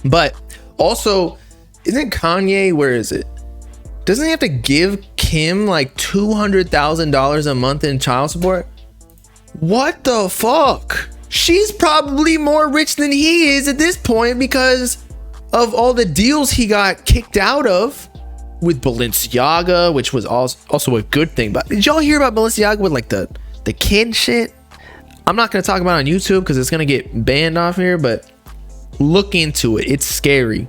But also, isn't Kanye, where is it? Doesn't he have to give Kim like $200,000 a month in child support? What the fuck? She's probably more rich than he is at this point because of all the deals he got kicked out of with Balenciaga, which was also a good thing. But did y'all hear about Balenciaga with like the kid shit? I'm not going to talk about it on YouTube because it's going to get banned off here, but look into it. It's scary.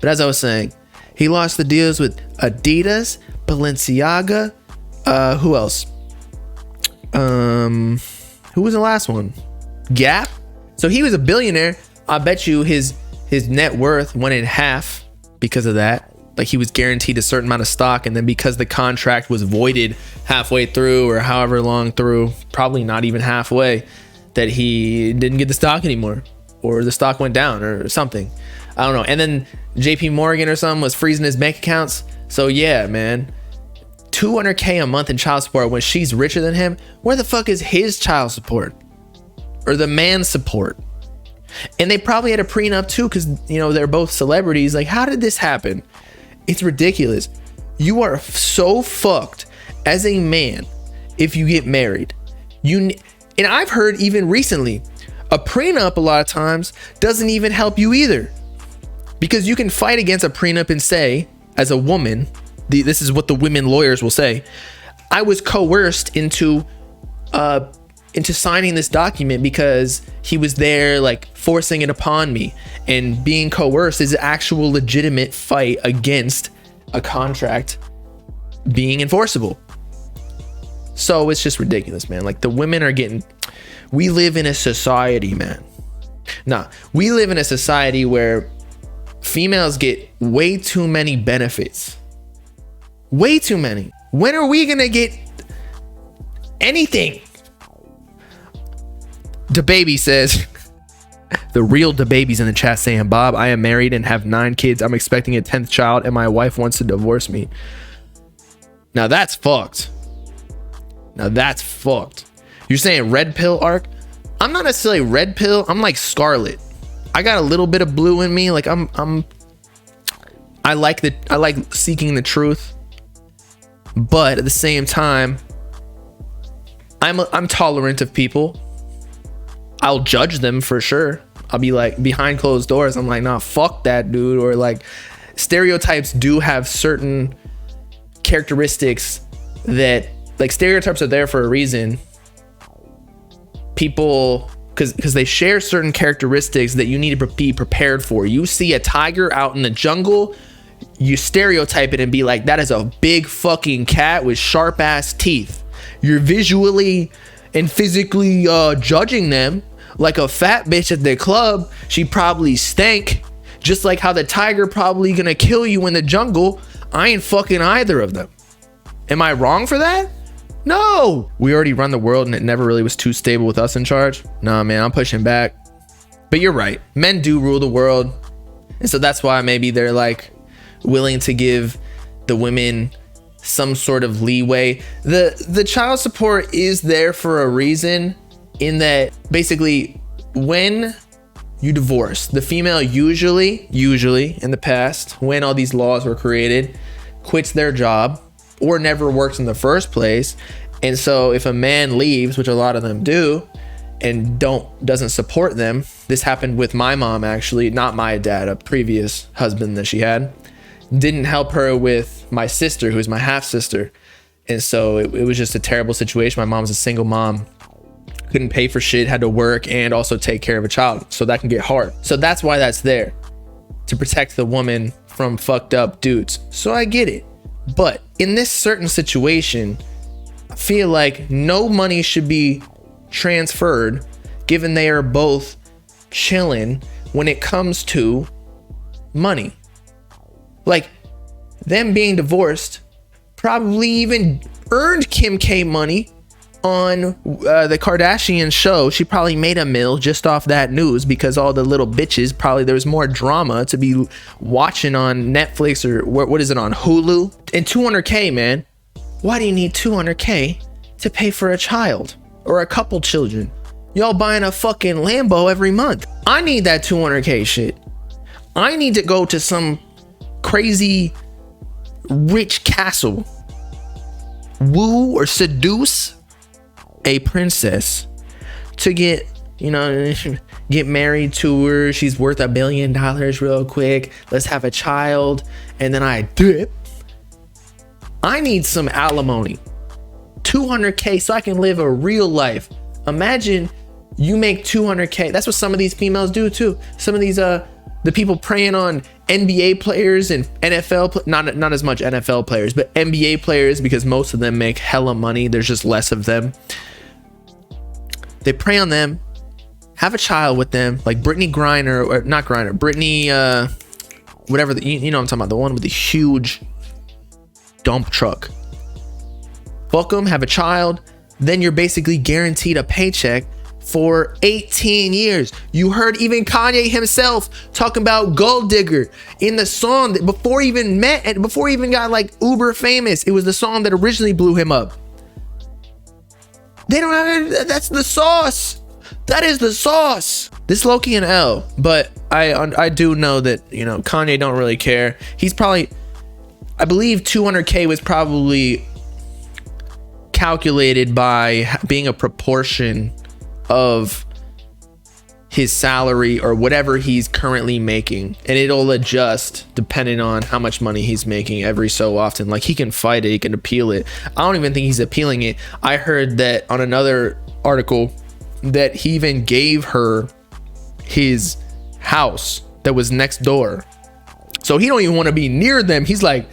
But as I was saying, he lost the deals with Adidas, Balenciaga, who else? Who was the last one? Gap. So he was a billionaire. I bet you his net worth went in half because of that. Like he was guaranteed a certain amount of stock, and then because the contract was voided halfway through or however long through, probably not even halfway, that he didn't get the stock anymore, or the stock went down or something. I don't know. And then JP Morgan or something was freezing his bank accounts. So yeah, man, $200K a month in child support when she's richer than him. Where the fuck is his child support or the man's support? And they probably had a prenup too, because you know they're both celebrities. Like, how did this happen? It's ridiculous. You are so fucked as a man if you get married. And I've heard even recently, a prenup a lot of times doesn't even help you either, because you can fight against a prenup and say, as a woman, this is what the women lawyers will say: I was coerced into signing this document because he was there, like forcing it upon me. And being coerced is an actual legitimate fight against a contract being enforceable. So it's just ridiculous, man. Like, the women are getting, we live in a society, man. We live in a society where females get way too many benefits. Way too many. When are we gonna get anything? DaBaby says, the real DaBaby's in the chat saying, Bob, I am married and have 9 kids. I'm expecting a 10th child and my wife wants to divorce me. Now that's fucked. You're saying red pill arc? I'm not necessarily red pill. I'm like scarlet. I got a little bit of blue in me. Like I like seeking the truth. But at the same time, I'm tolerant of people. I'll judge them for sure. I'll be like, behind closed doors, I'm like, nah, fuck that dude. Or like, stereotypes do have certain characteristics that, like, stereotypes are there for a reason. People, because they share certain characteristics that you need to be prepared for. You see a tiger out in the jungle, you stereotype it and be like, that is a big fucking cat with sharp ass teeth. You're visually and physically judging them. Like a fat bitch at the club, she probably stank, just like how the tiger probably gonna kill you in the jungle. I ain't fucking either of them. Am I wrong for that? No. We already run the world and it never really was too stable with us in charge. Nah, man, I'm pushing back. But you're right, men do rule the world, and so that's why maybe they're like willing to give the women some sort of leeway. The child support is there for a reason, in that basically when you divorce, the female usually in the past, when all these laws were created, quits their job or never works in the first place. And so if a man leaves, which a lot of them do, and doesn't support them, this happened with my mom, actually, not my dad, a previous husband that she had, didn't help her with my sister, who's my half sister. And so it was just a terrible situation. My mom's a single mom, couldn't pay for shit, had to work and also take care of a child. So that can get hard. So that's why that's there, to protect the woman from fucked up dudes. So I get it. But in this certain situation, I feel like no money should be transferred, given they are both chilling when it comes to money. Like, them being divorced probably even earned Kim K money on the Kardashian show. She probably made a mill just off that news, because all the little bitches, probably there was more drama to be watching on Netflix or what is it, on Hulu. And $200K, man, why do you need $200K to pay for a child or a couple children? Y'all buying a fucking Lambo every month. I need that 200K shit. I need to go to some crazy rich castle, woo or seduce a princess to get, you know, get married to her. She's worth $1 billion real quick. Let's have a child. And then I dip. I need some alimony. 200K so I can live a real life. Imagine you make 200K. That's what some of these females do too. Some of these the people preying on NBA players and NFL, not as much NFL players, but NBA players, because most of them make hella money. There's just less of them. They prey on them, have a child with them, like Brittany Griner, or not Griner, Brittany, whatever, you know what I'm talking about, the one with the huge dump truck. Fuck them, have a child, then you're basically guaranteed a paycheck for 18 years. You heard even Kanye himself talking about Gold Digger in the song that before he even met and before he even got like uber famous. It was the song that originally blew him up. They don't have, that's the sauce. That is the sauce. This low-key an L, but I do know that, you know, Kanye don't really care. He's probably, I believe 200K was probably calculated by being a proportion of his salary or whatever he's currently making, and it'll adjust depending on how much money he's making every so often. Like, he can fight it, he can appeal it. I don't even think he's appealing it. I heard that on another article that he even gave her his house that was next door, so he don't even want to be near them. He's like,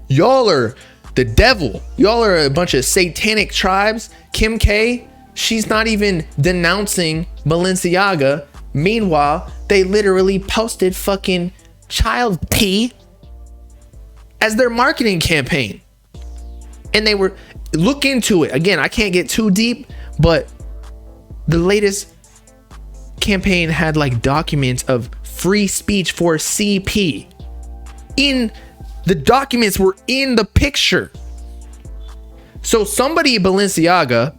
y'all are the devil, y'all are a bunch of satanic tribes. Kim K, she's not even denouncing Balenciaga. Meanwhile, they literally posted fucking child pee as their marketing campaign. And they were, look into it. Again, I can't get too deep, but the latest campaign had like documents of free speech for CP. In the documents were in the picture. So somebody, Balenciaga,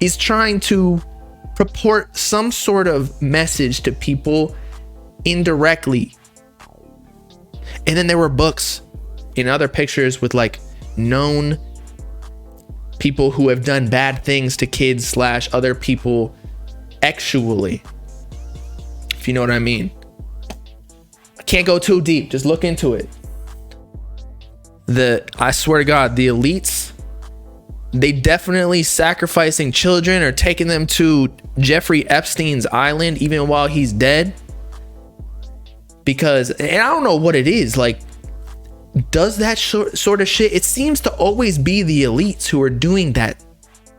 is trying to purport some sort of message to people indirectly. And then there were books in other pictures with like known people who have done bad things to kids / other people actually, if you know what I mean. I can't go too deep, just look into it. I swear to God, the elites, they definitely sacrificing children or taking them to Jeffrey Epstein's island even while he's dead. Because, and I don't know what it is, like, does that sort of shit, it seems to always be the elites who are doing that.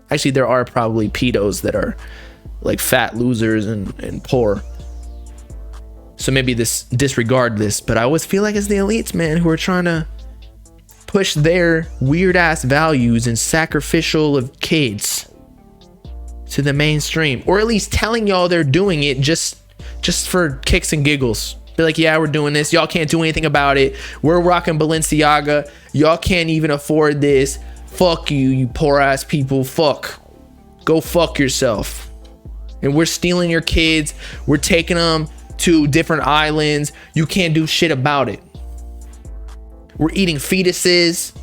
Actually, there are probably pedos that are like fat losers and poor, so maybe disregard this, but I always feel like it's the elites, man, who are trying to push their weird ass values and sacrificial of kids to the mainstream, or at least telling y'all they're doing it just for kicks and giggles. Be like, yeah, we're doing this, y'all can't do anything about it, we're rocking Balenciaga, y'all can't even afford this, fuck you, you poor ass people, go fuck yourself. And we're stealing your kids, we're taking them to different islands, you can't do shit about it. We're eating fetuses.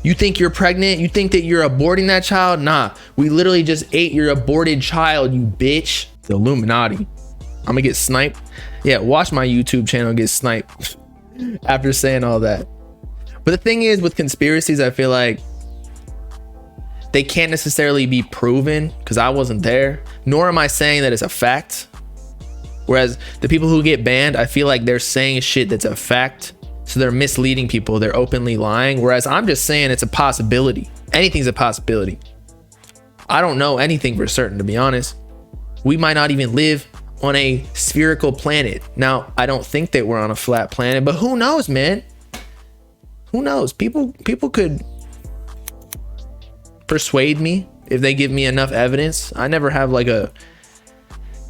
You think you're pregnant? You think that you're aborting that child? Nah, we literally just ate your aborted child, you bitch. The Illuminati. I'm gonna get sniped. Yeah, watch my YouTube channel get sniped after saying all that. But the thing is, with conspiracies, I feel like they can't necessarily be proven because I wasn't there, nor am I saying that it's a fact. Whereas the people who get banned, I feel like they're saying shit that's a fact. So they're misleading people, they're openly lying. Whereas I'm just saying it's a possibility. Anything's a possibility. I don't know anything for certain, to be honest. We might not even live on a spherical planet. Now, I don't think that we're on a flat planet, but who knows, man? Who knows? People could persuade me if they give me enough evidence. I never have like a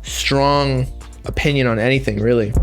strong opinion on anything, really.